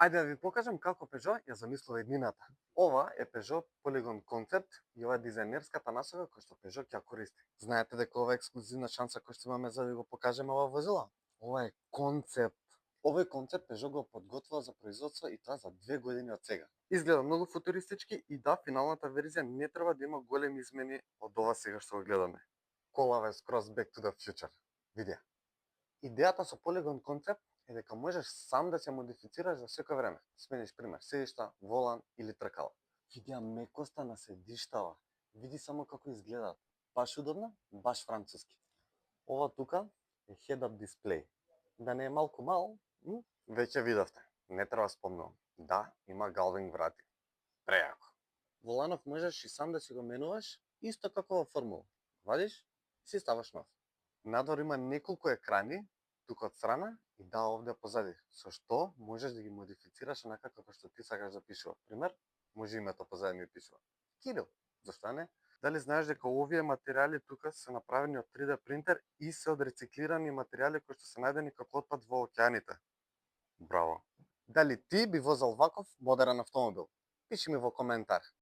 Ајде да ви покажам како Peugeot ја замислува еднината. Ова е Peugeot Polygon концепт и ова е дизајнерската насока која што Peugeot ќе ја користи. Знаете дека ова е ексклузивна шанса која што имаме за да ви го покажеме ова возило? Ова е концепт. Овој концепт Peugeot го подготвила за производство и тоа за 2 години од сега. Изгледа многу футуристички и да, финалната верзија не треба да има големи измени од ова сега што го гледаме. Колава е скроз back to the future. Види ја. Идејата со Polygon концепт е дека можеш сам да се модифицираш за секој време. Смениш пример седишта, волан или тркала. Види ја мекоста на седиштава. Види само како изгледаат. Баш удобно, баш француски. Ова тука е head-up дисплеј. Да не е малку мал, веќе видовте. Не треба спомнувам. Да, има галвинг врати. Прејако. Воланов можеш и сам да си го менуваш, исто како во формула. Вадиш и си ставаш нов. Надвор има неколку екрани, тука од страна и да овде позади, со што можеш да ги модифицираш онака како што ти сакаш да пишува. Пример, може името позади ми пишува Кирил, зашто не? Дали знаеш дека овие материјали тука се направени од 3D принтер и се од рециклирани материјали кои што се најдени како отпад во океаните? Браво! Дали ти би возел ваков модерен автомобил? Пиши ми во коментар.